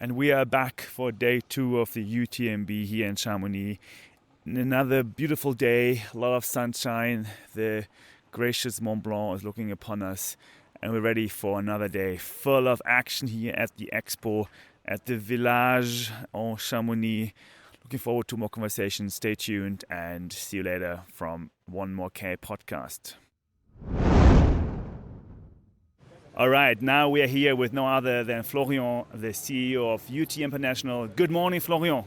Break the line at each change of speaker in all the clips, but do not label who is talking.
And we are back for day 2 of the UTMB here in Chamonix. Another beautiful day, a lot of sunshine. The gracious Mont Blanc is looking upon us, and we're ready for another day full of action here at the expo at the Village en Chamonix. Looking forward to more conversations. Stay tuned and see you later from One More K podcast. All right, now we are here with no other than Florian, the CEO of UTMB International. Good morning, Florian.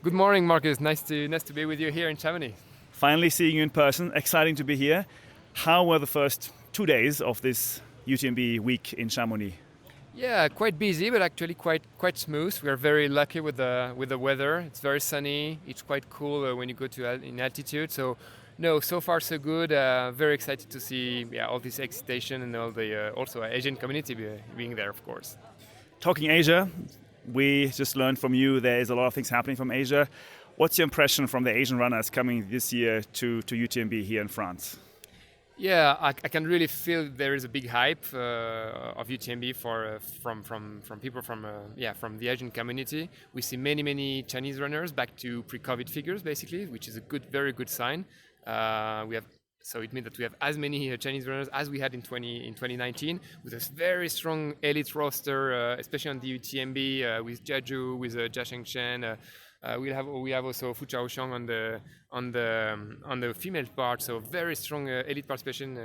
Good morning, Marcus. Nice to be with you here in Chamonix.
Finally seeing you in person. Exciting to be here. How were the first 2 days of this UTMB week in Chamonix?
Yeah, quite busy, but actually quite smooth. We are very lucky with the weather. It's very sunny. It's quite cool when you go to in altitude. So far so good. Very excited to see all this excitation and all the also Asian community being there, of course.
Talking Asia, we just learned from you there is a lot of things happening from Asia. What's your impression from the Asian runners coming this year to UTMB here in France?
Yeah, I can really feel there is a big hype of UTMB from people from the Asian community. We see many Chinese runners back to pre-COVID figures, basically, which is a very good sign. So it means that we have as many Chinese runners as we had in 2019, with a very strong elite roster, especially on the UTMB with Jeju, with Jia Shengchen. We have also Fuzhao Xiang on the female part, so very strong elite participation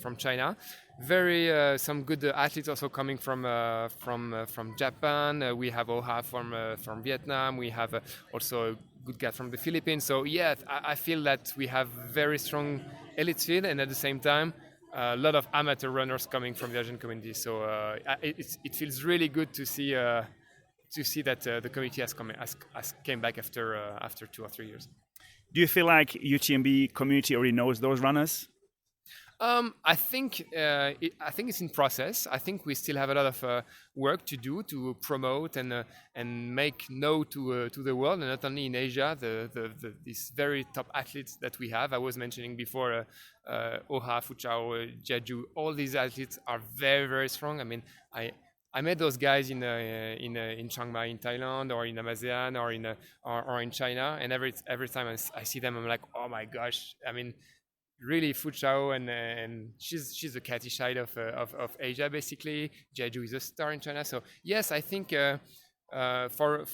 from China. Very some good athletes also coming from Japan. We have Hoka from Vietnam. We have also a good guy from the Philippines. So yeah, I feel that we have very strong elite field, and at the same time, a lot of amateur runners coming from the Asian community. So it feels really good to see that the community has came back after 2 or 3 years.
Do you feel like UTMB community already knows those runners?
I think it's in process. I think we still have a lot of work to do to promote and make known to the world, and not only in Asia, these very top athletes that we have. I was mentioning before Hoka, Fuzhao, Jeju. All these athletes are very strong. I mean, I met those guys in Chiang Mai in Thailand, or in Amazon, or in China, and every time I see them, I'm like, oh my gosh! I mean, really, Fuzhao and she's the catty side of Asia, basically. Jeju is a star in China. So yes, I think for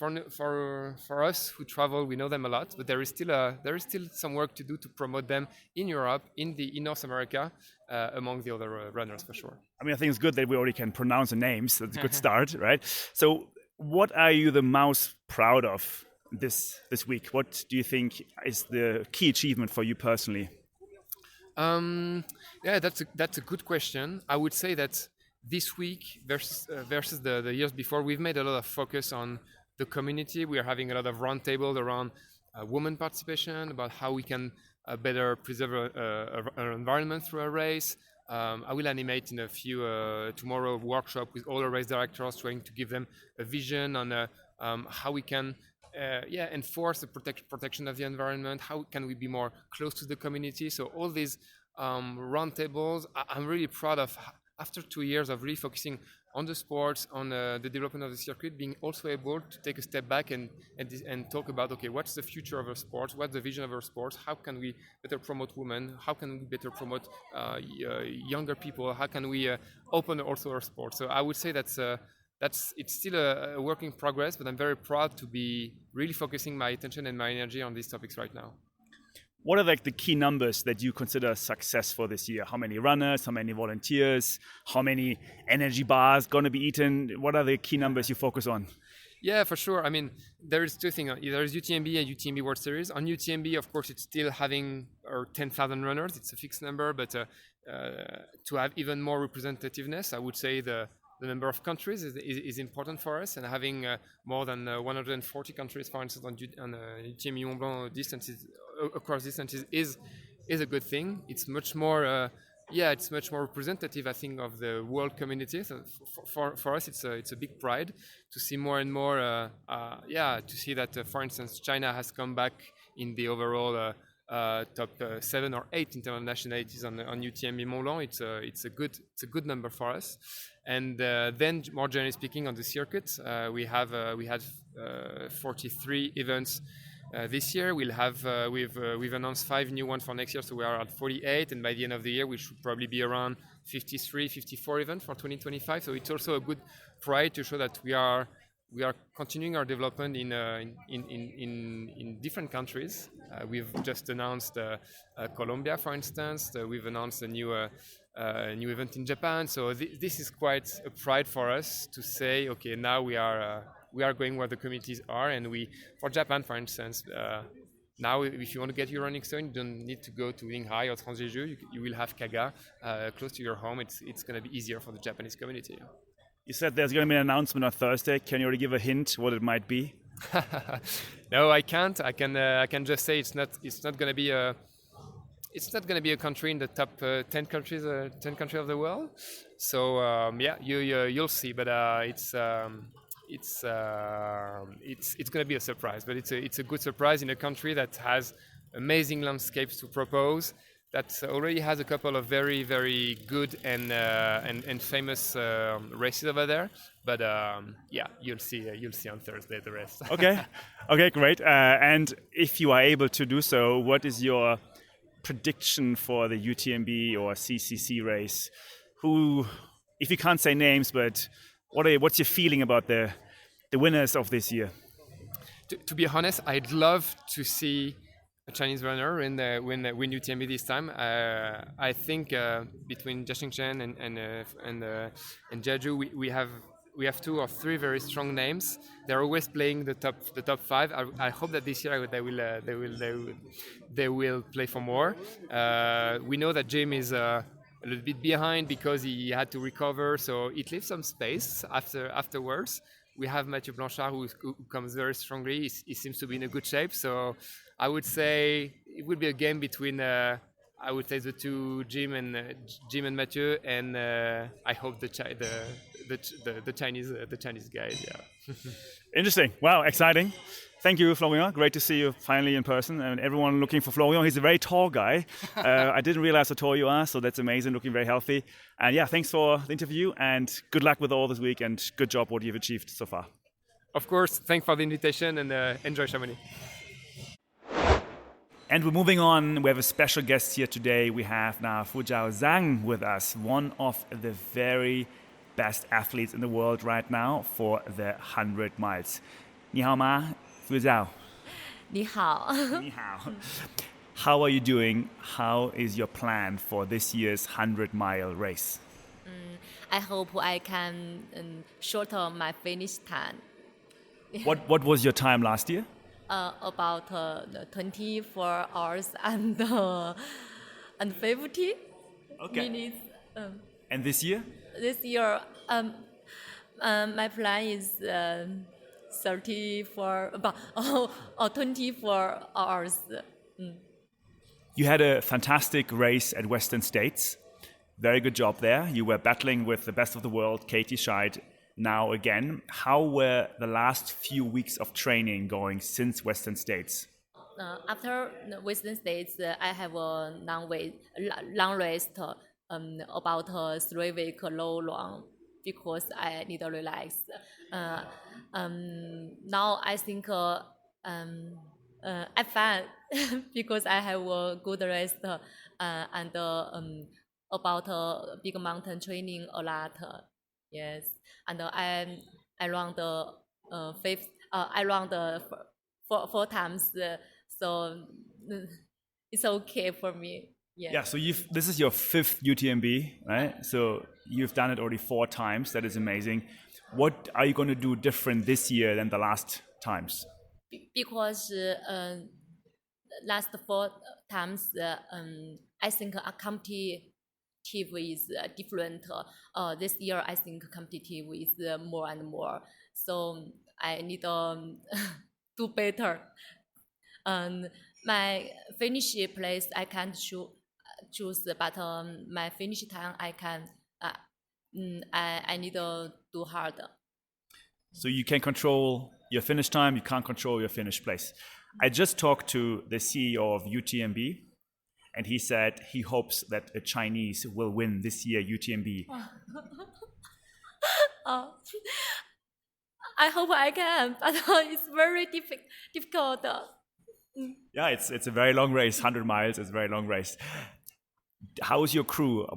us who travel, we know them a lot, but there is still some work to do to promote them in Europe, in North America, among the other runners, for sure.
I mean, I think it's good that we already can pronounce the names. That's a good start, right? So what are you the most proud of this week? What do you think is the key achievement for you personally?
Yeah, that's a good question. I would say that this week versus the years before, we've made a lot of focus on the community. We are having a lot of roundtables around women participation, about how we can better preserve our environment through a race. I will animate in a few tomorrow workshop with all the race directors, trying to give them a vision on how we can enforce the protection of the environment. How can we be more close to the community? So all these roundtables, I'm really proud of. After 2 years of really focusing on the sports, on the development of the circuit, being also able to take a step back and talk about, okay, what's the future of our sports? What's the vision of our sports? How can we better promote women? How can we better promote younger people? How can we open also our sports? So I would say it's still a work in progress, but I'm very proud to be really focusing my attention and my energy on these topics right now.
What are the key numbers that you consider successful this year? How many runners, how many volunteers, how many energy bars going to be eaten? What are the key numbers you focus on?
Yeah, for sure. I mean, there is two things. There is UTMB and UTMB World Series. On UTMB, of course, it's still having 10,000 runners. It's a fixed number, but to have even more representativeness, I would say the number of countries is important for us, and having more than 140 countries, for instance, on UTMB Mont Blanc distances, across distances, is a good thing. It's much more representative, I think, of the world community. So for us, it's a big pride to see more and more. To see that, for instance, China has come back in the overall top 7 or 8 international nationalities on UTMB Mont Blanc. It's a good number for us. And then, more generally speaking, on the circuit, we had 43 events this year. We've announced 5 new ones for next year, so we are at 48. And by the end of the year, we should probably be around 53, 54 events for 2025. So it's also a good pride to show that we are continuing our development in different countries. We've just announced Colombia, for instance. We've announced a new event in Japan. So this is quite a pride for us to say, okay, now we are going where the communities are. And for Japan, for instance, now if you want to get your running stone, you don't need to go to Linghai or Transjeju. You will have Kaga close to your home. It's going to be easier for the Japanese community.
You said there's going to be an announcement on Thursday. Can you already give a hint what it might be?
No, I can't. I can just say it's not going to be a country in the top 10 countries of the world. So you'll see. But it's going to be a surprise. But it's a good surprise in a country that has amazing landscapes to propose, that already has a couple of very, very good and famous races over there. But you'll see on Thursday the rest.
Okay, great. And if you are able to do so, what is your prediction for the UTMB or CCC race? Who, if you can't say names, but what's your feeling about the winners of this year?
To be honest, I'd love to see a Chinese runner win UTMB this time. I think between Jia Xingchen and Jeju, we have 2 or 3 very strong names. They're always playing the top 5. I hope that this year they will play for more. We know that Jim is a little bit behind because he had to recover, so it leaves some space afterwards. We have Mathieu Blanchard who comes very strongly. He seems to be in a good shape. So I would say it would be a game between the 2 Jim and Mathieu, and I hope the Chinese guys. Yeah.
Interesting. Wow, exciting. Thank you, Florian. Great to see you finally in person. And everyone looking for Florian. He's a very tall guy. I didn't realize how tall you are, so that's amazing. Looking very healthy. And yeah, thanks for the interview and good luck with all this week and good job what you've achieved so far.
Of course. Thanks for the invitation and enjoy Chamonix.
And we're moving on. We have a special guest here today. We have now Fuzhao Xiang with us, one of the very best athletes in the world right now for the 100 miles. 你好吗, Fuzhao?
你好.
你好. How are you doing? How is your plan for this year's 100-mile race?
I hope I can shorten my finish time.
What was your time last year?
About 24 hours and 50 minutes.
And this year?
This year, my plan is 24 hours.
You had a fantastic race at Western States. Very good job there. You were battling with the best of the world, Katie Scheid, now again. How were the last few weeks of training going since Western States?
After Western States, I have a long rest, about 3 weeks long, because I need to relax. Now I think I find because I have a good rest and about big mountain training a lot. Yes, and I run the I run the four times, so it's okay for me.
Yeah. So this is your 5th UTMB, right? So you've done it already 4 times. That is amazing. What are you going to do different this year than the last times?
Because last 4 times, I think a competitive is different. This year, I think competitive is more and more. So I need to do better. My finish place I can't choose, but my finish time I can. I need to do hard.
So you can control your finish time, you can't control your finish place. I just talked to the CEO of UTMB, and he said he hopes that a Chinese will win this year UTMB.
I hope I can, but it's very difficult.
Yeah, it's a very long race, 100 miles. It's a very long race. How is your crew?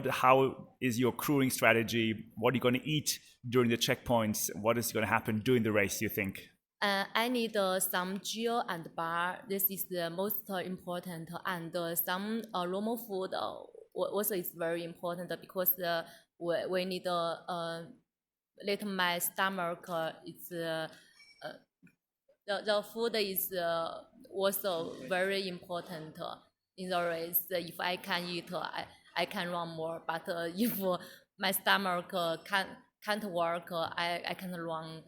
How is your crewing strategy? What are you going to eat during the checkpoints? What is going to happen during the race, do you think?
I need some gel and bar. This is the most important, and some normal food also is very important because we need let my stomach. The food is also very important in the race. If I can eat, I can run more. But if my stomach can't work, I can run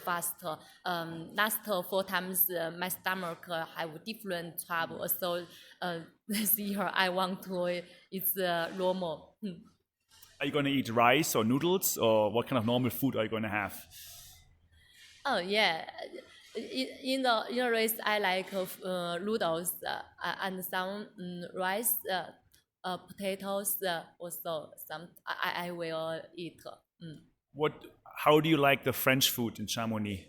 faster. Last 4 times my stomach have different trouble. So this year I want to it's normal.
Are you going to eat rice or noodles, or what kind of normal food are you going to have?
Oh yeah, in the race I like noodles and some rice, potatoes. Also some I will eat.
How do you like the French food in Chamonix?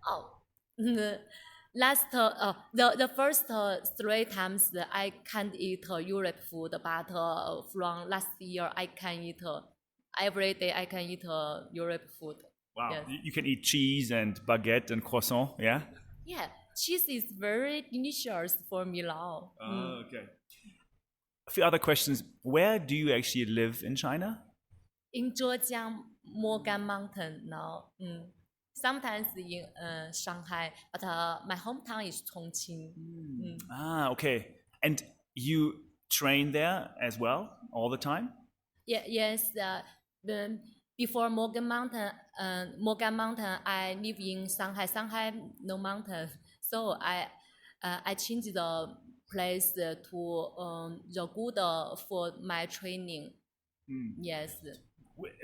Oh, the first 3 times I can't eat Europe food, but from last year I can eat every day. I can eat Europe food.
Wow,
Yes.
you can eat cheese and baguette and croissant, yeah?
Yeah, cheese is very delicious for me now.
Okay. A few other questions. Where do you actually live in China?
In Zhejiang, Morgan Mountain now. Sometimes in Shanghai, but my hometown is Chongqing.
Okay. And you train there as well all the time?
Yes. Before Morgan Mountain, I live in Shanghai. Shanghai no mountain, so I changed the place to the good for my training. Yes.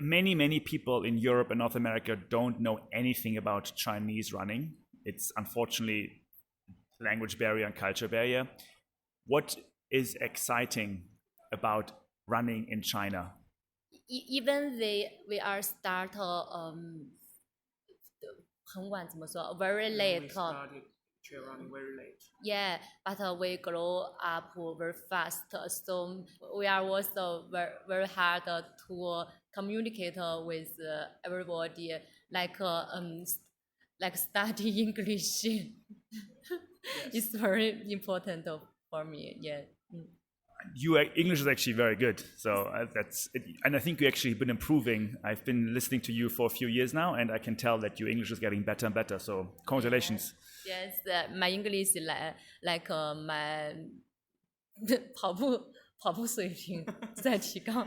Many people in Europe and North America don't know anything about Chinese running. It's unfortunately language barrier and culture barrier. What is exciting about running in China?
Even we are start 很晚怎么说 very late.
We started trail running very late.
Yeah, but we grow up very fast. So we are also very hard to communicate with everybody, like study English. It's very important for me. Yeah.
Your English is actually very good, so that's it. And I think you actually been improving. I've been listening to you for a few years now, and I can tell that your English is getting better and better. So congratulations.
Yes, my English is like my 跑步水平在提高。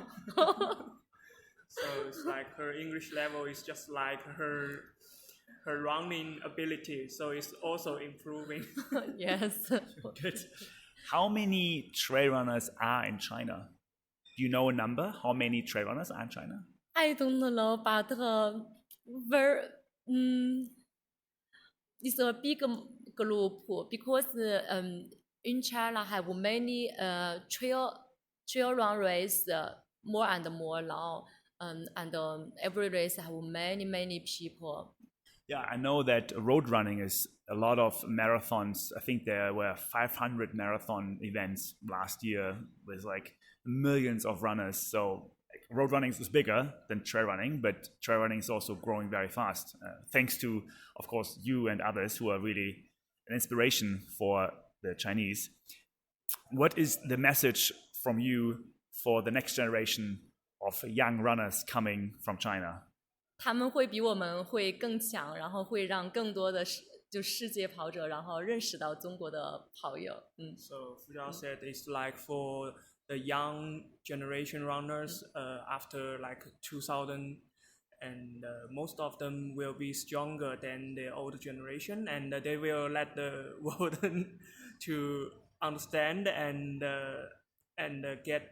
So it's like her English level is just like her running ability. So it's also improving.
Yes.
Good. How many trail runners are in China? Do you know a number? How many trail runners are in China?
I don't know, but very it's a big group because in China have many trail run race more and more now, and every race have many people.
Yeah, I know that road running is a lot of marathons. I think there were 500 marathon events last year with like millions of runners. So road running is bigger than trail running, but trail running is also growing very fast. Thanks to, of course, you and others who are really an inspiration for the Chinese. What is the message from you for the next generation of young runners coming from China?
他们会比我们会更强，然后会让更多的世界跑者，然后认识到中国的跑友。
So Fuzhao said it's like for the young generation runners after like 2000, and most of them will be stronger than the older generation, and they will let the world to understand and get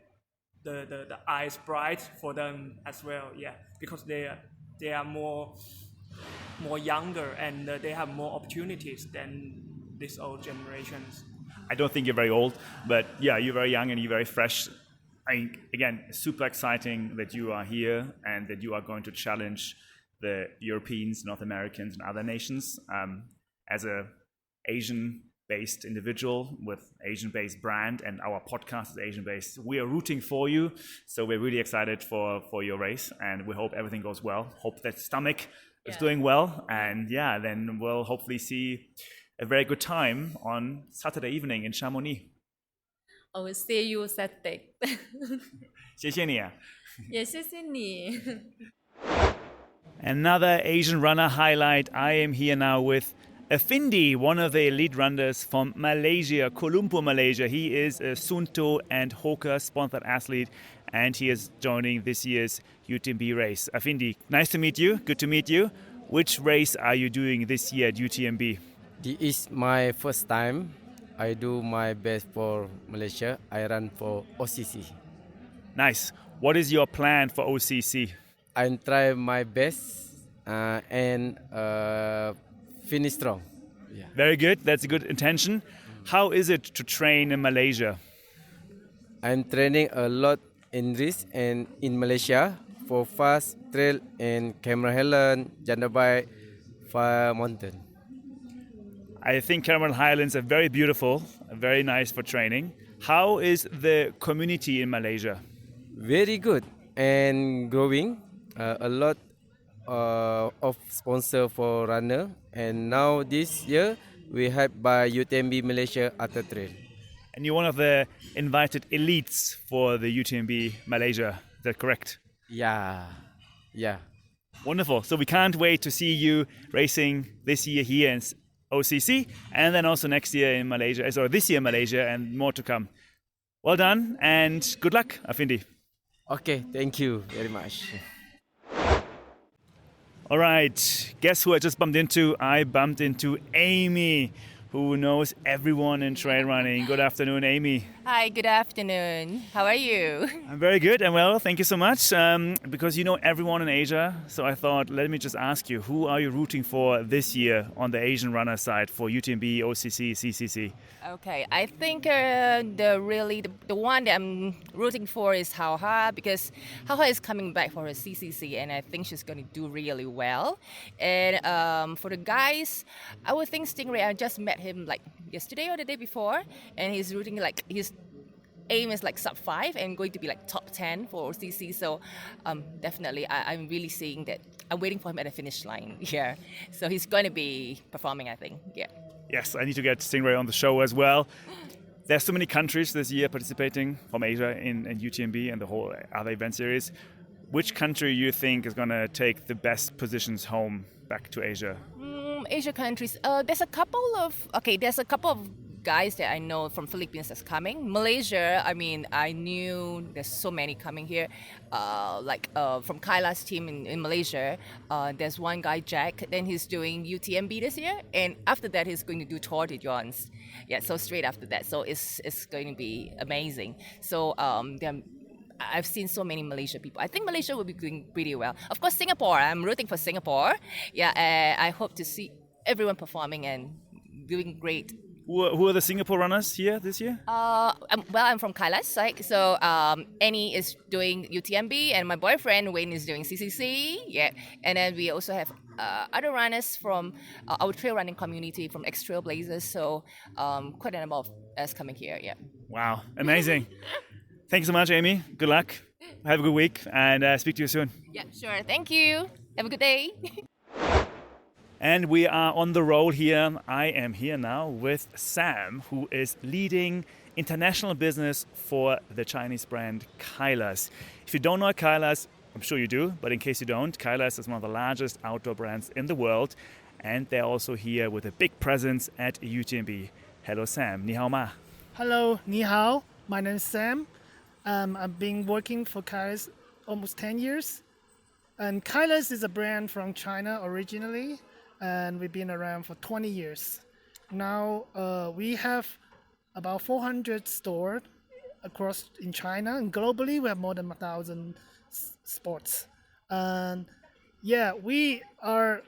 the eyes bright for them as well. Yeah, because they are more more younger and they have more opportunities than these old generations.
I don't think you're very old, but yeah, you're very young and you're very fresh. Again, super exciting that you are here and that you are going to challenge the Europeans, North Americans, and other nations. As a Asian-based individual with Asian-based brand, and our podcast is Asian-based, we are rooting for you. So we're really excited for your race, and we hope everything goes well. Hope that stomach is doing well, and yeah, then we'll hopefully see a very good time on Saturday evening in Chamonix.
I will see you Saturday.
谢谢你啊。
也谢谢你。
Another Asian runner highlight. I am here now with Affindi, one of the elite runners from Malaysia, Kuala Lumpur, Malaysia. He is a Suunto and Hoka sponsored athlete, and he is joining this year's UTMB race. Affindi, nice to meet you. Good to meet you. Which race are you doing this year at UTMB?
This is my first time. I do my best for Malaysia. I run for OCC.
Nice. What is your plan for OCC?
I try my best and finish strong. Yeah.
Very good. That's a good intention. How is it to train in Malaysia?
I'm training a lot in this and in Malaysia for fast trail and Cameron Highland, Jandabai, Fire Mountain.
I think Cameron Highlands are very beautiful, very nice for training. How is the community in Malaysia?
Very good and growing. A lot of sponsor for runner, and now this year we helped by UTMB Malaysia Ultra Trail.
And you're one of the invited elites for the UTMB Malaysia. Is that correct?
Yeah.
Wonderful. So we can't wait to see you racing this year here in OCC, and then also next year in Malaysia, so this year in Malaysia, and more to come. Well done, and good luck, Affindi.
Okay, thank you very much.
All right, guess who I just bumped into? I bumped into Amy, who knows everyone in trail running. Good afternoon, Amy.
Hi, good afternoon. How are you?
I'm very good and well, thank you so much. Because you know everyone in Asia, so I thought, let me just ask you, who are you rooting for this year on the Asian runner side for UTMB, OCC, CCC?
Okay, I think the one that I'm rooting for is Hoka, because Hoka is coming back for her CCC, and I think she's going to do really well. And for the guys, I would think Stingray. I just met him like yesterday or the day before, and he's rooting like his aim is like sub 5 and going to be like top 10 for OCC. So definitely, I'm really seeing that. I'm waiting for him at the finish line here. So he's going to be performing, I think. Yeah.
Yes, I need to get Stingray on the show as well. There's so many countries this year participating from Asia in UTMB and the whole other event series. Which country you think is going to take the best positions home back to Asia?
Asia countries. There's a couple of guys that I know from Philippines that's coming. Malaysia, I mean, I knew there's so many coming here. From Kailas team in Malaysia, there's one guy, Jack, then he's doing UTMB this year, and after that he's going to do Tour de France. Yeah, so straight after that. So it's going to be amazing. So I've seen so many Malaysia people. I think Malaysia will be doing pretty well. Of course, Singapore, I'm rooting for Singapore. Yeah, I hope to see everyone performing and doing great.
Who are the Singapore runners here this year?
I'm from Kailas, right? So Annie is doing UTMB, and my boyfriend Wayne is doing CCC. Yeah, and then we also have other runners from our trail running community from X Trailblazers. So quite a number of us coming here. Yeah.
Wow, amazing! Thank you so much, Amy. Good luck. Have a good week, and speak to you soon.
Yeah, sure. Thank you. Have a good day.
And we are on the road here. I am here now with Sam, who is leading international business for the Chinese brand Kailas. If you don't know Kailas, I'm sure you do, but in case you don't, Kailas is one of the largest outdoor brands in the world, and they're also here with a big presence at UTMB. Hello, Sam. Ni hao ma.
Hello, ni hao. My name is Sam. I've been working for Kailas almost 10 years. And Kailas is a brand from China originally, and we've been around for 20 years. Now we have about 400 stores across in China, and globally we have more than 1,000 sports. And yeah, we are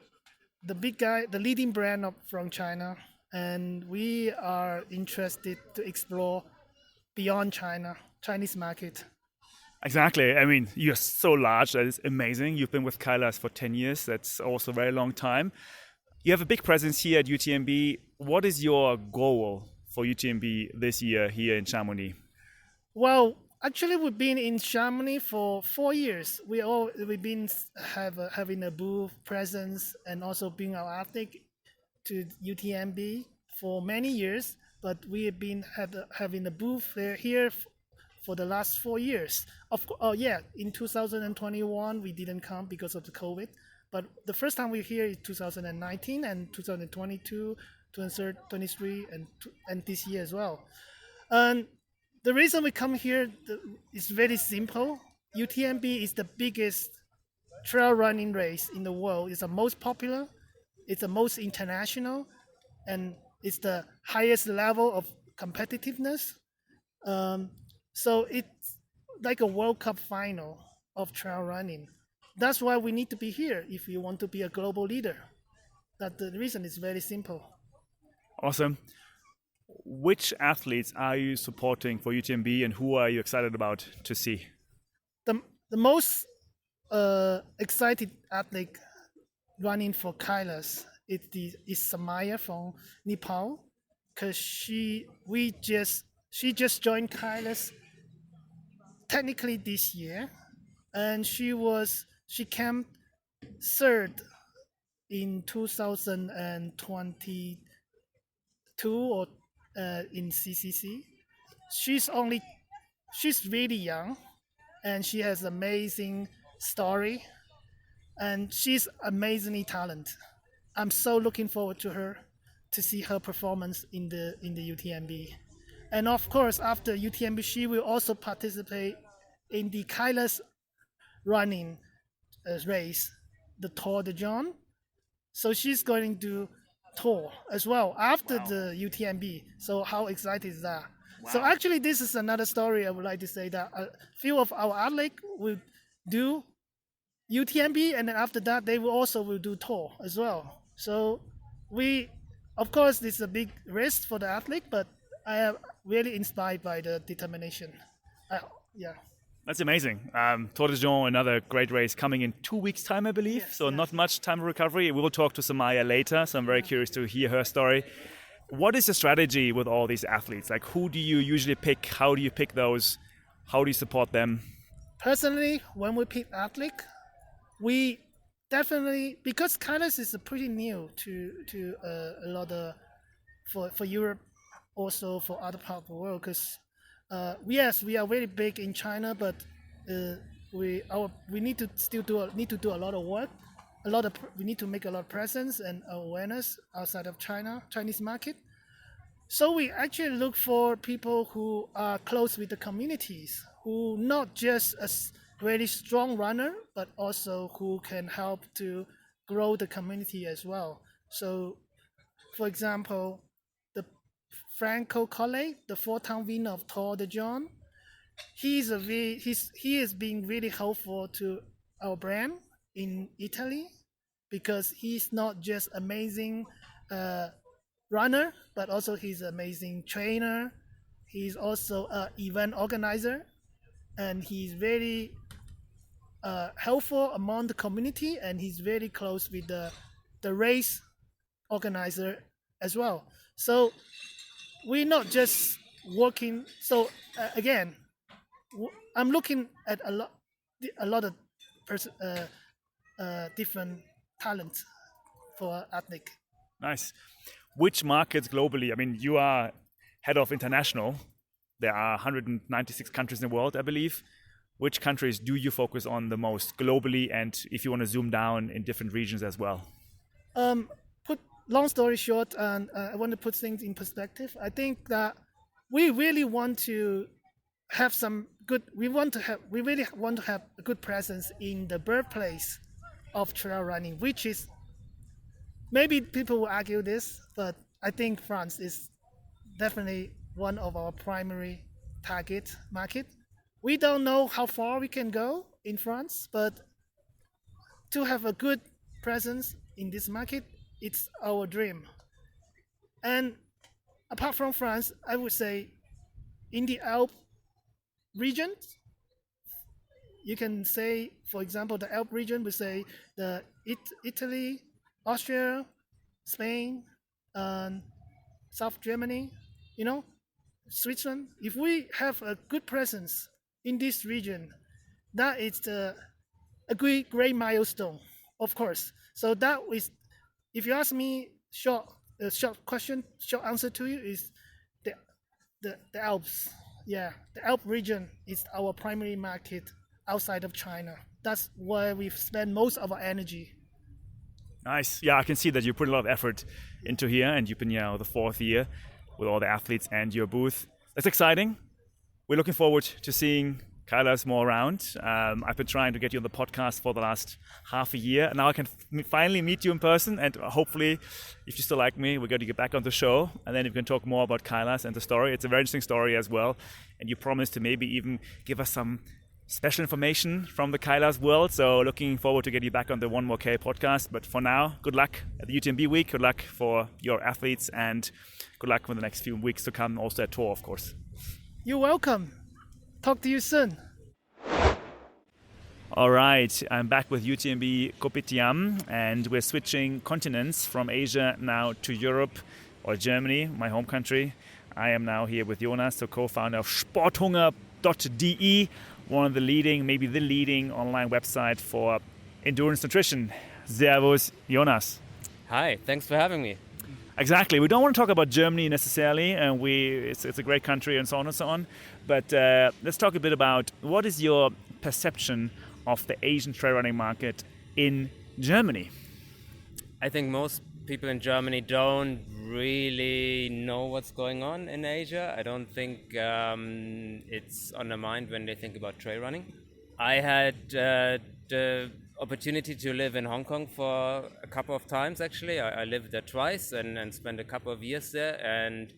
the big guy, the leading brand from China, and we are interested to explore beyond China, Chinese market.
Exactly. I mean, you're so large. That is amazing. You've been with Kailas for 10 years. That's also a very long time. You have a big presence here at UTMB. What is your goal for UTMB this year here in Chamonix?
Well, actually, we've been in Chamonix for 4 years. We've been having a booth presence and also being our athlete to UTMB for many years. But we have been having a booth here for the last 4 years. In 2021 we didn't come because of the COVID. But the first time we were here is 2019 and 2022, 2023, and this year as well. And the reason we come here is very simple. UTMB is the biggest trail running race in the world. It's the most popular, it's the most international, and it's the highest level of competitiveness. So it's like a World Cup final of trail running. That's why we need to be here if you want to be a global leader. That the reason is very simple.
Awesome. Which athletes are you supporting for UTMB and who are you excited about to see?
The most excited athlete running for Kailas is Samaya from Nepal, because she just joined Kailas technically this year, and she came third in 2022 or in CCC. She's really young, and she has amazing story, and she's amazingly talented. I'm so looking forward to her, to see her performance in the UTMB. And of course, after UTMB, she will also participate in the Kailas running race, the Tour de John. So she's going to tour as well after the UTMB. So how excited is that? Wow. So actually, this is another story I would like to say, that a few of our athletes will do UTMB, and then after that, they will do tour as well. So of course, this is a big risk for the athlete, but I am really inspired by the determination.
That's amazing. Tour de Jean, another great race coming in 2 weeks' time, I believe. Yes, so not much time of recovery. We will talk to Samaya later, so I'm very curious to hear her story. What is the strategy with all these athletes? Like, who do you usually pick? How do you pick those? How do you support them?
Personally, when we pick athlete, we definitely, because Kailas is pretty new to a lot of for Europe, also for other parts of the world. Because yes, we are very big in China, but we need to still do a lot of work. We need to make a lot of presence and awareness outside of Chinese market. So we actually look for people who are close with the communities, who not just a very strong runner, but also who can help to grow the community as well. So, for example, the Franco Colle, the 4-time winner of Tour de John, he is being really helpful to our brand in Italy, because he's not just amazing runner, but also he's an amazing trainer. He's also an event organizer, and he's very helpful among the community, and he's very close with the race organizer as well. So we're not just working. So again, I'm looking at a lot of different talents for athlete.
Nice. Which markets globally? I mean, you are head of international. There are 196 countries in the world, I believe. Which countries do you focus on the most globally, and if you want to zoom down in different regions as well?
Put long story short, and I want to put things in perspective. I think that we really want to have we really want to have a good presence in the birthplace of trail running, which is, maybe people will argue this, but I think France is definitely one of our primary target market. We don't know how far we can go in France, but to have a good presence in this market, it's our dream. And apart from France, I would say in the Alp region, you can say, for example, the Alp region, we say the Italy, Austria, Spain, and South Germany, Switzerland. If we have a good presence in this region, that is a great milestone, of course. So that is, if you ask me, short answer to you is the Alps. Yeah, the Alp region is our primary market outside of China. That's where we've spent most of our energy.
Nice. Yeah, I can see that you put a lot of effort into here, and you've been here the 4th year with all the athletes and your booth. That's exciting. We're looking forward to seeing Kailas more around. I've been trying to get you on the podcast for the last half a year. Now I can finally meet you in person, and hopefully, if you still like me, we're going to get back on the show, and then we can talk more about Kailas and the story. It's a very interesting story as well, and you promised to maybe even give us some special information from the Kailas world. So looking forward to get you back on the One More K podcast. But for now, good luck at the UTMB week. Good luck for your athletes, and good luck for the next few weeks to come. Also at Tour, of course.
You're welcome. Talk to you soon.
All right, I'm back with UTMB Kopitiam, and we're switching continents from Asia now to Europe or Germany, my home country. I am now here with Jonas, the co-founder of Sporthunger.de, one of the leading, maybe the leading online website for endurance nutrition. Servus, Jonas.
Hi, thanks for having me.
Exactly. We don't want to talk about Germany necessarily, and it's a great country and so on and so on. But let's talk a bit about what is your perception of the Asian trail running market in Germany?
I think most people in Germany don't really know what's going on in Asia. I don't think it's on their mind when they think about trail running. I had the opportunity to live in Hong Kong for a couple of times, actually. I lived there twice and spent a couple of years there. And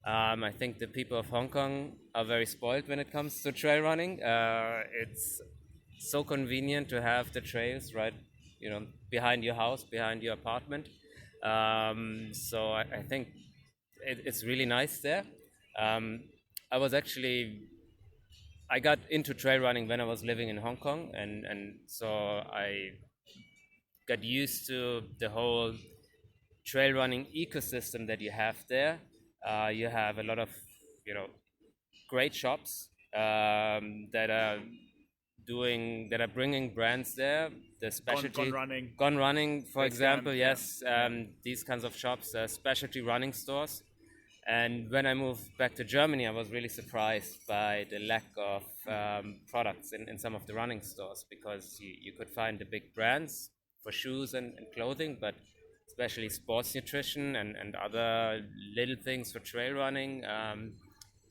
I think the people of Hong Kong are very spoiled when it comes to trail running. It's so convenient to have the trails right, behind your house, behind your apartment. So I think it's really nice there. I got into trail running when I was living in Hong Kong, and so I got used to the whole trail running ecosystem that you have there. You have a lot of, great shops that are bringing brands there. The specialty Gone Running, for example, yes. These kinds of shops, specialty running stores. And when I moved back to Germany, I was really surprised by the lack of products in some of the running stores, because you could find the big brands for shoes and clothing, but especially sports nutrition and other little things for trail running,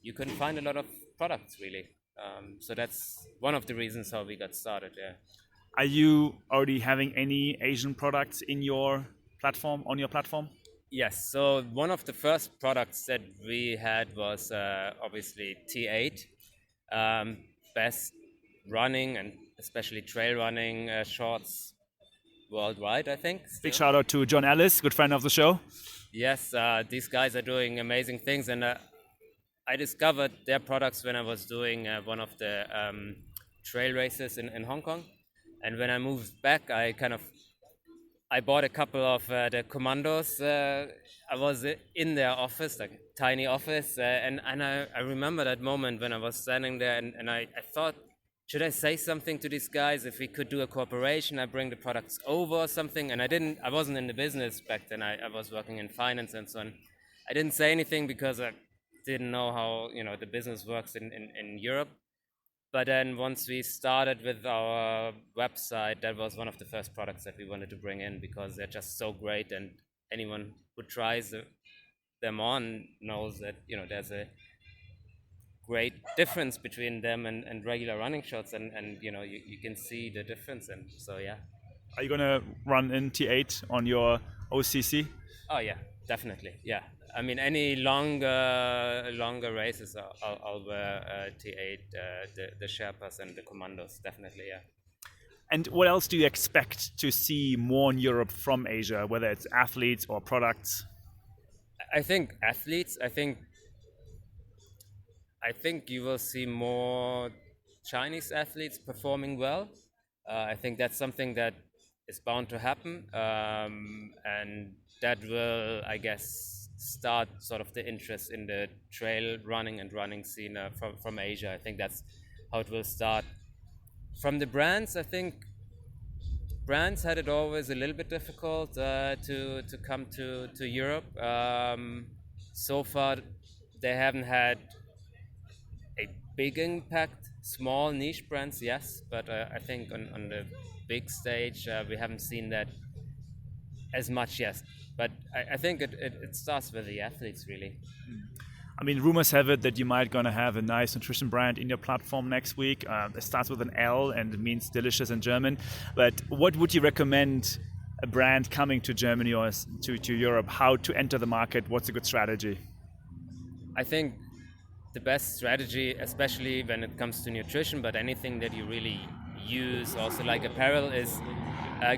you couldn't find a lot of products really. So that's one of the reasons how we got started. Yeah.
Are you already having any Asian products on your platform?
Yes. So one of the first products that we had was obviously T8, best running and especially trail running shorts worldwide, I think. Still.
Big shout out to John Ellis, good friend of the show.
Yes, these guys are doing amazing things, and I discovered their products when I was doing one of the trail races in Hong Kong. And when I moved back, I bought a couple of the commandos. I was in their office, like a tiny office, and I remember that moment when I was standing there, and I thought, should I say something to these guys if we could do a cooperation? I bring the products over or something, and I wasn't in the business back then. I was working in finance and so on. I didn't say anything because I didn't know how the business works in Europe. But then once we started with our website, that was one of the first products that we wanted to bring in, because they're just so great, and anyone who tries them on knows that there's a great difference between them and regular running shorts, and you can see the difference. And so yeah.
Are you gonna run in T8 on your OCC?
Oh yeah, definitely. Yeah. I mean, any longer races, I'll wear T8, the Sherpas and the Commandos, definitely, yeah.
And what else do you expect to see more in Europe from Asia, whether it's athletes or products?
I think athletes. I think you will see more Chinese athletes performing well. I think that's something that is bound to happen, and that will, I guess, start sort of the interest in the trail running and running scene from Asia. I think that's how it will start. From the brands, I think brands had it always a little bit difficult to come to Europe. So far, they haven't had a big impact. Small niche brands, yes, but I think on the big stage we haven't seen that as much yet. But I think it starts with the athletes, really.
I mean, rumors have it that you might gonna have a nice nutrition brand in your platform next week. It starts with an L and it means delicious in German. But what would you recommend a brand coming to Germany or to Europe, how to enter the market? What's a good strategy?
I think the best strategy, especially when it comes to nutrition, but anything that you really use, also like apparel, is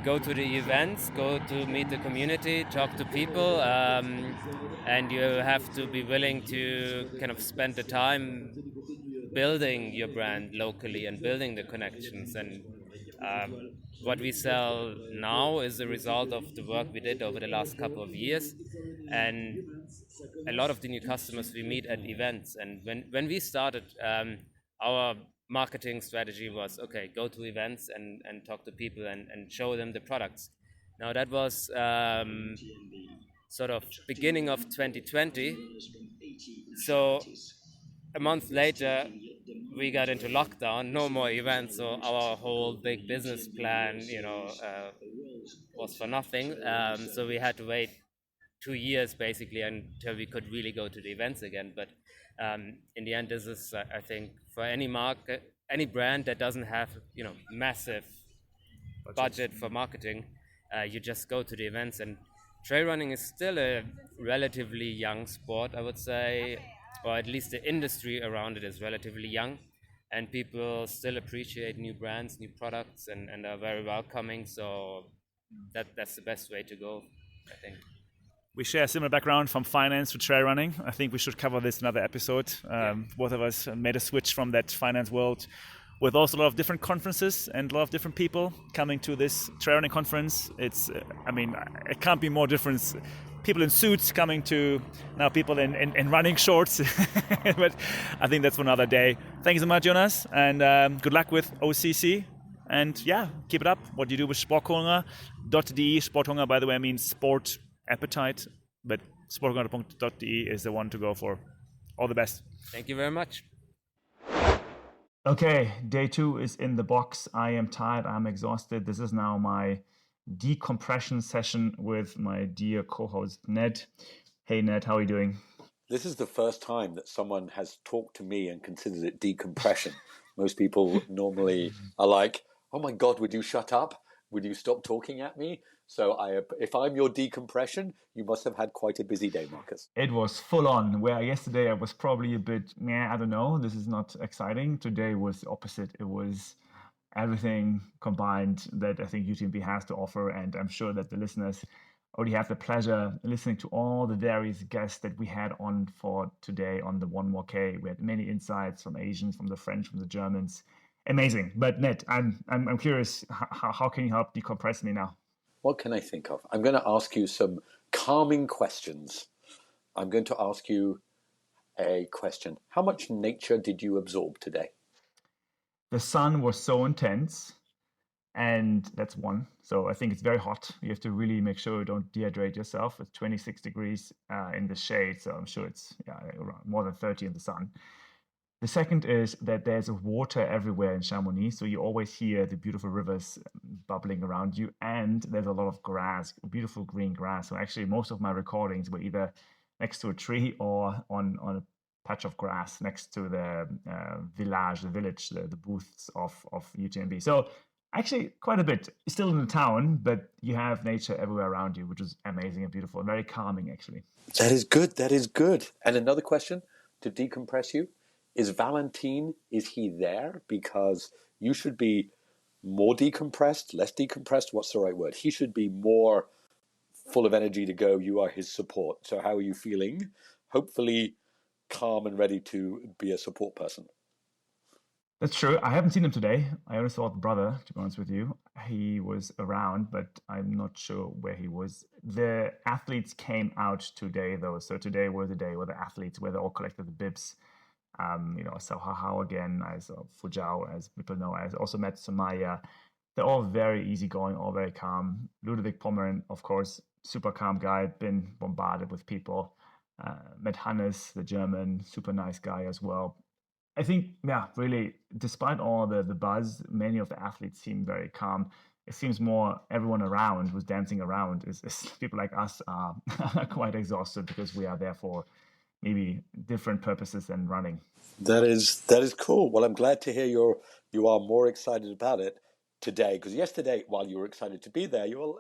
go to the events, go to meet the community, talk to people, and you have to be willing to kind of spend the time building your brand locally and building the connections. And what we sell now is a result of the work we did over the last couple of years. And a lot of the new customers we meet at events. And when we started, our marketing strategy was, okay, go to events and talk to people and show them the products. Now that was sort of beginning of 2020. So a month later, we got into lockdown, no more events. So our whole big business plan, was for nothing. So we had to wait 2 years basically until we could really go to the events again. But in the end, this is, I think, for any market, any brand that doesn't have, massive budget for marketing, you just go to the events. And trail running is still a relatively young sport, I would say, or at least the industry around it is relatively young. And people still appreciate new brands, new products, and are very welcoming. So that's the best way to go, I think.
We share a similar background from finance to trail running. I think we should cover this in another episode. Both of us made a switch from that finance world with also a lot of different conferences and a lot of different people coming to this trail running conference. It's, it can't be more different. People in suits coming to now people in running shorts. But I think that's for another day. Thank you so much, Jonas. And good luck with OCC. And keep it up. What you do with Sporthunger.de. Sporthunger, by the way, means sport appetite, but sporthunger.de is the one to go for. All the best.
Thank you very much.
Okay, day 2 is in the box. I am tired, I'm exhausted. This is now my decompression session with my dear co-host Ned. Hey Ned, how are you doing?
This is the first time that someone has talked to me and considered it decompression. Most people normally are like, oh my God, would you shut up? Would you stop talking at me? So if I'm your decompression, you must have had quite a busy day, Marcus.
It was full on, where yesterday I was probably a bit, I don't know, this is not exciting. Today was the opposite. It was everything combined that I think UTMB has to offer. And I'm sure that the listeners already have the pleasure listening to all the various guests that we had on for today on the One More K. We had many insights from Asians, from the French, from the Germans. Amazing. But Ned, I'm curious, how can you help decompress me now?
What can I think of? I'm going to ask you some calming questions. I'm going to ask you a question. How much nature did you absorb today?
The sun was so intense, and that's one. So I think it's very hot. You have to really make sure you don't dehydrate yourself. It's 26 degrees in the shade, so I'm sure it's around more than 30 in the sun. The second is that there's water everywhere in Chamonix, so you always hear the beautiful rivers bubbling around you, and there's a lot of grass, beautiful green grass. So actually most of my recordings were either next to a tree or on a patch of grass next to the village, the booths of UTMB. So actually quite a bit. Still in the town, but you have nature everywhere around you, which is amazing and beautiful, and very calming actually.
That is good. That is good. And another question to decompress you. Is Valentin, is he there? Because you should be more decompressed, less decompressed? What's the right word? He should be more full of energy to go. You are his support. So how are you feeling? Hopefully calm and ready to be a support person.
That's true. I haven't seen him today. I only saw the brother, to be honest with you. He was around, but I'm not sure where he was. The athletes came out today, though. So today was the day where the athletes, where they all collected the bibs. I saw Fuzhao again. I saw Fuzhao, as people know. I also met Sumaya. They're all very easygoing, all very calm. Ludovic Pommern, of course, super calm guy, been bombarded with people. Met Hannes, the German, super nice guy as well. I think, yeah, really, despite all the buzz, many of the athletes seem very calm. It seems more everyone around who's dancing around is people like us are quite exhausted because we are there for maybe different purposes than running.
That is cool. Well, I'm glad to hear you are more excited about it today, because yesterday, while you were excited to be there, you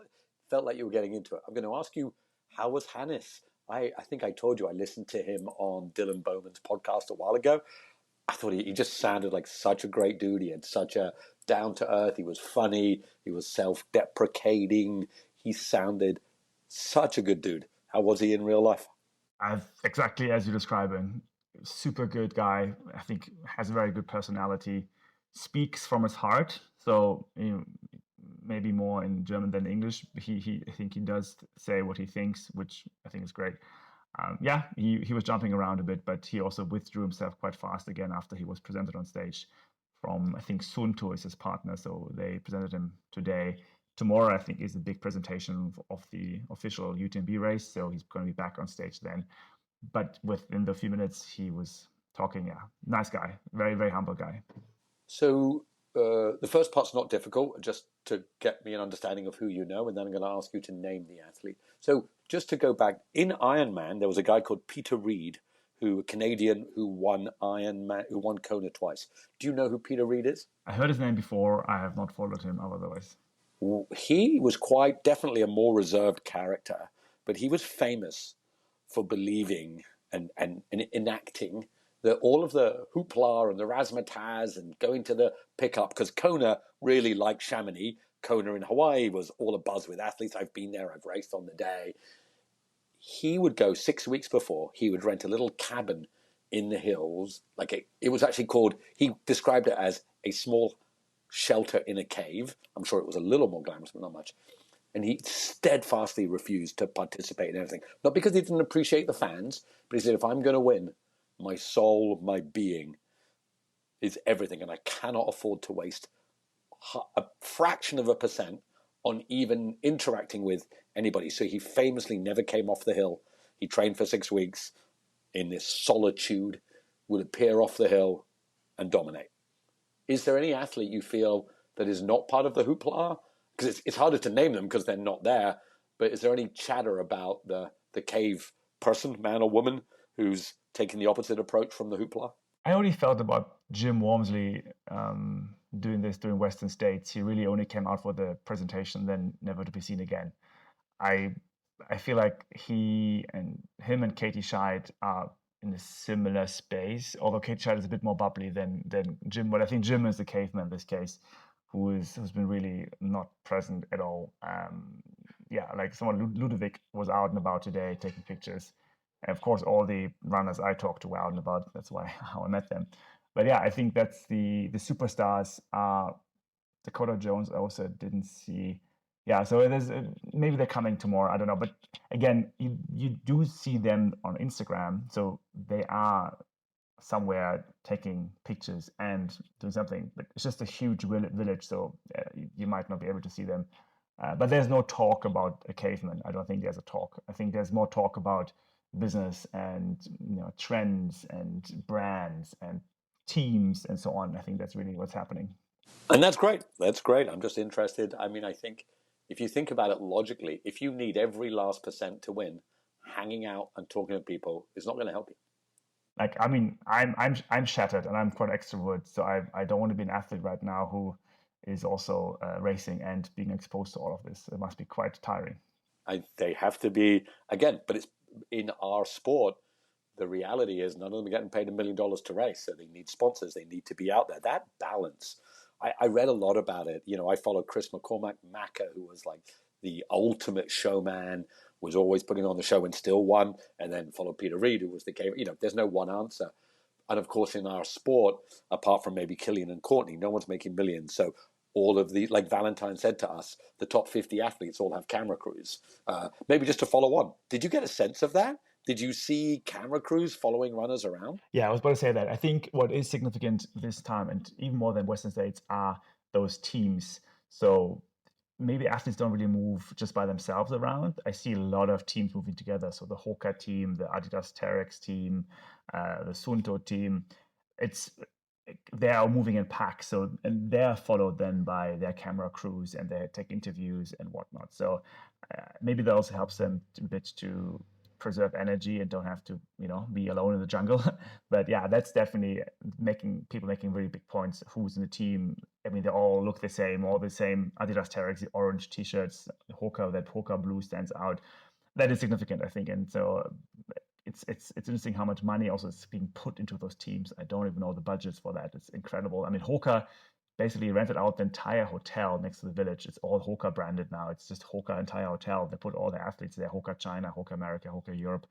felt like you were getting into it. I'm going to ask you, how was Hannes? I think I told you I listened to him on Dylan Bowman's podcast a while ago. I thought he just sounded like such a great dude. He had such a down-to-earth. He was funny. He was self-deprecating. He sounded such a good dude. How was he in real life?
Exactly as you describe him. Super good guy. I think has a very good personality. Speaks from his heart. So maybe more in German than English. I think he does say what he thinks, which I think is great. He was jumping around a bit, but he also withdrew himself quite fast again after he was presented on stage from, I think, Suunto is his partner, so they presented him today. Tomorrow, I think, is the big presentation of the official UTMB race, so he's going to be back on stage then. But within the few minutes, he was talking, nice guy, very, very humble guy.
So the first part's not difficult, just to get me an understanding of who you know, and then I'm going to ask you to name the athlete. So just to go back, in Ironman, there was a guy called Peter Reid, a Canadian who won Ironman, who won Kona twice. Do you know who Peter Reid is?
I heard his name before. I have not followed him otherwise.
He was quite definitely a more reserved character, but he was famous for believing and enacting all of the hoopla and the razzmatazz and going to the pickup, because Kona, really like Chamonix, Kona in Hawaii was all abuzz with athletes. I've been there, I've raced on the day. He would go 6 weeks before, he would rent a little cabin in the hills. It was actually called, he described it as a small shelter in a cave. I'm sure it was a little more glamorous, but not much. And he steadfastly refused to participate in everything. Not because he didn't appreciate the fans, but he said, if I'm going to win, my soul, my being is everything, and I cannot afford to waste a fraction of a percent on even interacting with anybody. So he famously never came off the hill. He trained for 6 weeks in this solitude, would appear off the hill and dominate. Is there any athlete you feel that is not part of the hoopla? Because it's harder to name them because they're not there, but is there any chatter about the cave person, man or woman, who's taking the opposite approach from the hoopla?
I only felt about Jim Wormsley doing this during Western States. He really only came out for the presentation, then never to be seen again. I feel like him and Katie Scheid are in a similar space, although Katie Scheid is a bit more bubbly than Jim. But I think Jim is the caveman in this case, who's been really not present at all. Ludovic was out and about today taking pictures. And of course, all the runners I talked to were out and about. That's how I met them. But yeah, I think that's the superstars are Dakota Jones. I also didn't see. Yeah, so there's maybe they're coming tomorrow. I don't know. But again, you do see them on Instagram, so they are somewhere taking pictures and doing something. But it's just a huge village, so you might not be able to see them. But there's no talk about a caveman. I don't think there's a talk. I think there's more talk about business and trends and brands and teams and so on. I think that's really what's happening.
And that's great. That's great. I'm just interested. I mean, I think if you think about it logically, if you need every last percent to win, hanging out and talking to people is not going to help you.
Like, I mean, I'm shattered and I'm quite extrovert, so I don't want to be an athlete right now who is also racing and being exposed to all of this. It must be quite tiring.
They have to be, again, but it's in our sport, the reality is none of them are getting paid $1 million to race, so they need sponsors, they need to be out there. That balance I read a lot about it. I followed Chris McCormack Macca, who was like the ultimate showman, was always putting on the show and still won, and then followed Peter Reed, who was the game. There's no one answer. And of course, in our sport, apart from maybe Killian and Courtney, no one's making millions. So all of the, like Valentine said to us, the top 50 athletes all have camera crews. Maybe just to follow on. Did you get a sense of that? Did you see camera crews following runners around?
Yeah, I was about to say that. I think what is significant this time, and even more than Western States, are those teams. So maybe athletes don't really move just by themselves around. I see a lot of teams moving together. So the Hoka team, the Adidas Terex team, the Suunto team, they are moving in packs. So, and they are followed then by their camera crews, and they take interviews and whatnot. So maybe that also helps them a bit to preserve energy and don't have to, be alone in the jungle. But yeah, that's definitely making really big points. Who's in the team? I mean, they all look the same, all the same Adidas Terex, the orange t-shirts, Hoka, that Hoka blue stands out. That is significant, I think. And so it's interesting how much money also is being put into those teams. I don't even know the budgets for that. It's incredible. I mean, Hoka basically rented out the entire hotel next to the village. It's all Hoka branded now. It's just Hoka entire hotel. They put all the athletes there, Hoka China, Hoka America, Hoka Europe.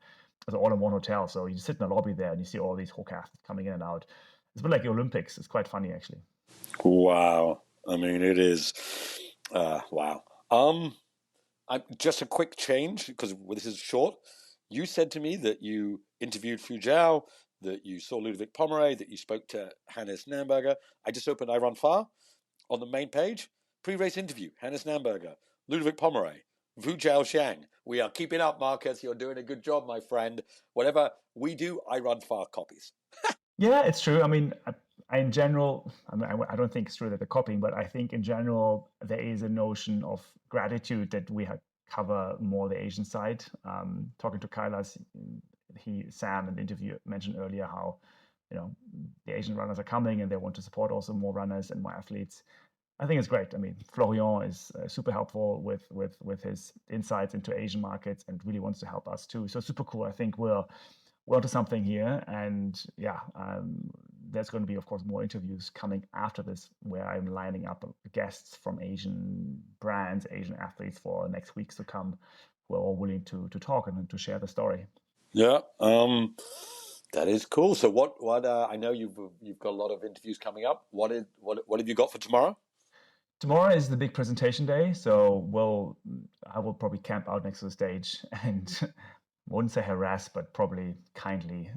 It's all in one hotel. So you sit in the lobby there and you see all these Hoka athletes coming in and out. It's a bit like the Olympics. It's quite funny, actually.
Wow. I mean, it is. Wow. Just a quick change, because this is short. You said to me that you interviewed Fuzhao, that you saw Ludovic Pomeray, that you spoke to Hannes Namberger. I just opened I Run Far on the main page. Pre-race interview, Hannes Namberger, Ludovic Pomeray, Fuzhao Xiang. We are keeping up, Marcus. You're doing a good job, my friend. Whatever we do, I Run Far copies.
Yeah, it's true. I mean, in general, I don't think it's true that they're copying, but I think in general, there is a notion of gratitude that we cover more the Asian side. Talking to Kailas, Sam in the interview mentioned earlier how, the Asian runners are coming and they want to support also more runners and more athletes. I think it's great. I mean, Florian is super helpful with his insights into Asian markets and really wants to help us too. So super cool. I think we're onto something here. And yeah, there's going to be, of course, more interviews coming after this where I'm lining up guests from Asian brands, Asian athletes for next weeks to come who are all willing to talk and to share the story.
Yeah, that is cool. So what I know you've got a lot of interviews coming up. What have you got for tomorrow?
Tomorrow is the big presentation day, so I will probably camp out next to the stage and wouldn't say harass, but probably kindly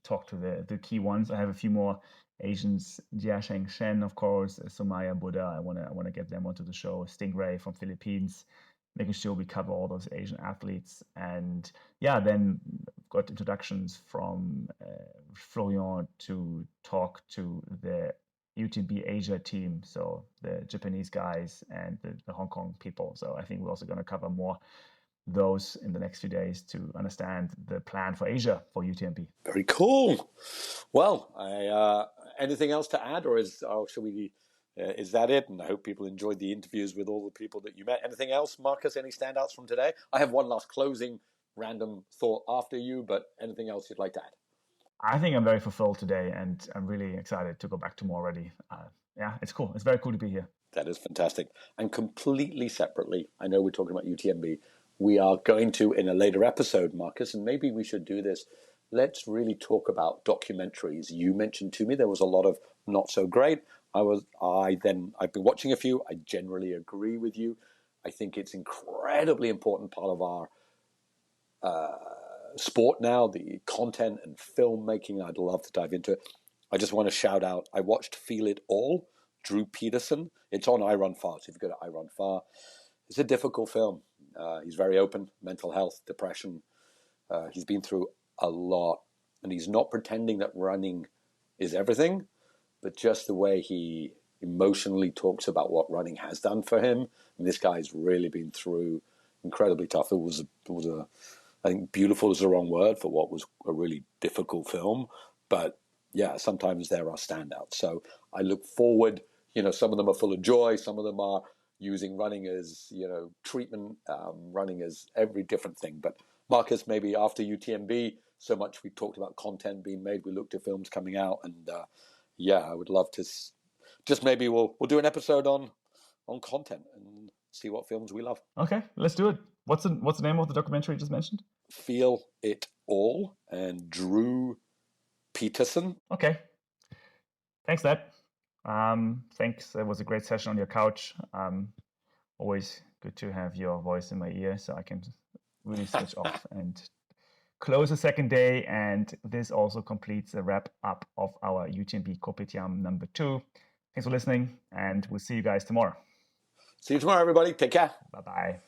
talk to the key ones. I have a few more Asians, Jia Sheng Shen, of course, Somaya Buddha. I wanna get them onto the show. Stingray from Philippines, making sure we cover all those Asian athletes. And yeah, then got introductions from Florian to talk to the UTMB Asia team, so the Japanese guys and the Hong Kong people. So I think we're also going to cover more those in the next few days to understand the plan for Asia for UTMB.
Very cool. Well, anything else to add, or is that it? And I hope people enjoyed the interviews with all the people that you met. Anything else, Marcus? Any standouts from today? I have one last closing random thought after you, but anything else you'd like to add?
I think I'm very fulfilled today, and I'm really excited to go back tomorrow already. Yeah, it's cool. It's very cool to be here.
That is fantastic. And completely separately, I know we're talking about UTMB. We are going to, in a later episode, Marcus, and maybe we should do this. Let's really talk about documentaries. You mentioned to me there was a lot of not so great. I've been watching a few. I generally agree with you. I think it's incredibly important part of our sport now, the content and filmmaking. I'd love to dive into it. I just want to shout out, I watched Feel It All, Drew Peterson. It's on I Run Far, so if you go to I Run Far, it's a difficult film. He's very open, mental health, depression. He's been through a lot, and he's not pretending that running is everything, but just the way he emotionally talks about what running has done for him. And this guy's really been through incredibly tough. It was I think beautiful is the wrong word for what was a really difficult film, but yeah, sometimes there are standouts. So I look forward, some of them are full of joy. Some of them are using running as, treatment, running as every different thing. But Marcus, maybe after UTMB, so much we talked about content being made, we looked at films coming out, and I would love to just maybe we'll do an episode on content and see what films we love.
Okay, let's do it. What's the name of the documentary you just mentioned?
Feel It All, and Drew Peterson.
Okay. Thanks, Ned. Thanks. It was a great session on your couch. Always good to have your voice in my ear so I can really switch off and close the second day. And this also completes the wrap up of our UTMB Kopitiam number 2. Thanks for listening, and we'll see you guys tomorrow.
See you tomorrow, everybody. Take care.
Bye-bye.